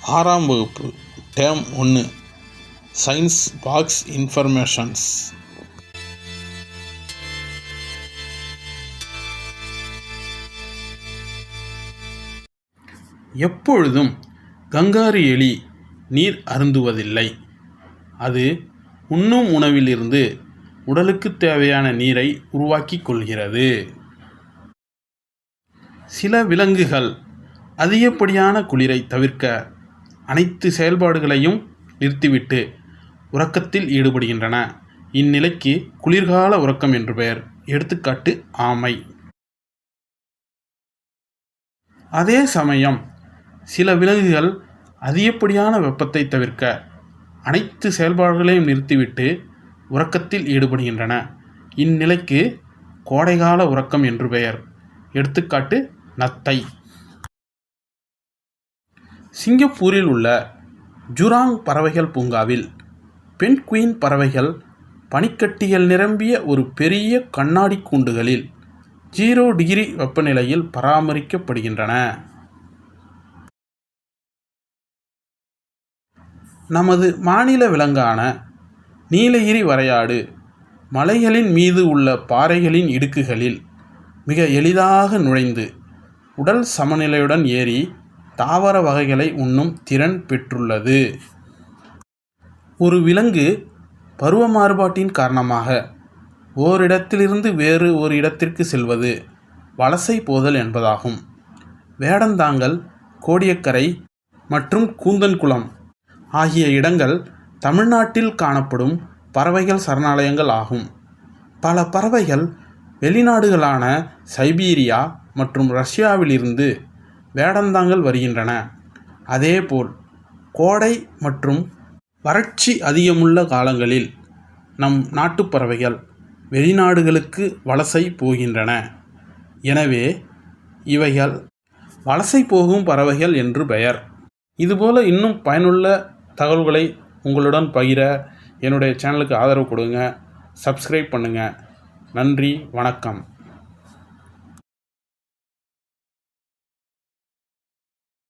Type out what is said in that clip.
6ஆம் வகுப்பு term 1 science box informations. எப்பொழுதும் கங்காரு எலி நீர் அருந்துவதில்லை. அது உண்ணும் உணவிலிருந்து உடலுக்கு தேவையான நீரை உருவாக்கிக் கொள்கிறது. சில விலங்குகள் அதிகப்படியான குளிரை தவிர்க்க அனைத்து செயல்பாடுகளையும் நிறுத்திவிட்டு உறக்கத்தில் ஈடுபடுகின்றன. இந்நிலைக்கு குளிர்கால உறக்கம் என்று பெயர். எடுத்துக்காட்டு ஆமை. அதே சமயம் சில விலங்குகள் அதிகப்படியான வெப்பத்தை தவிர்க்க அனைத்து செயல்பாடுகளையும் நிறுத்திவிட்டு உறக்கத்தில் ஈடுபடுகின்றன. இந்நிலைக்கு கோடைகால உறக்கம் என்று பெயர். எடுத்துக்காட்டு நத்தை. சிங்கப்பூரில் உள்ள ஜூராங் பறவைகள் பூங்காவில் பென்குயின் பறவைகள் பனிக்கட்டிகள் நிரம்பிய ஒரு பெரிய கண்ணாடி கூண்டுகளில் 0 டிகிரி வெப்பநிலையில் பராமரிக்கப்படுகின்றன. நமது மாநில விலங்கான நீலகிரி வரையாடு மலைகளின் மீது உள்ள பாறைகளின் இடுக்குகளில் மிக எளிதாக நுழைந்து உடல் சமநிலையுடன் ஏறி தாவர வகைகளை உண்ணும் திறன் பெற்றுள்ளது. ஒரு விலங்கு பருவ மாறுபாட்டின் காரணமாக ஓரிடத்திலிருந்து வேறு ஒரு இடத்திற்கு செல்வது வலசை போதல் என்பதாகும். வேடந்தாங்கல், கோடியக்கரை மற்றும் கூந்தன்குளம் ஆகிய இடங்கள் தமிழ்நாட்டில் காணப்படும் பறவைகள் சரணாலயங்கள் ஆகும். பல பறவைகள் வெளிநாடுகளான சைபீரியா மற்றும் ரஷ்யாவிலிருந்து வேடந்தாங்கல் வருகின்றன. அதேபோல் கோடை மற்றும் வறட்சி அதிகமுள்ள காலங்களில் நம் நாட்டுப் பறவைகள் வெளிநாடுகளுக்கு வலசை போகின்றன. எனவே இவைகள் வலசை போகும் பறவைகள் என்று பெயர். இதுபோல் இன்னும் பயனுள்ள தகவல்களை உங்களுடன் பகிர என்னுடைய சேனலுக்கு ஆதரவு கொடுங்க. சப்ஸ்கிரைப் பண்ணுங்கள். நன்றி, வணக்கம்.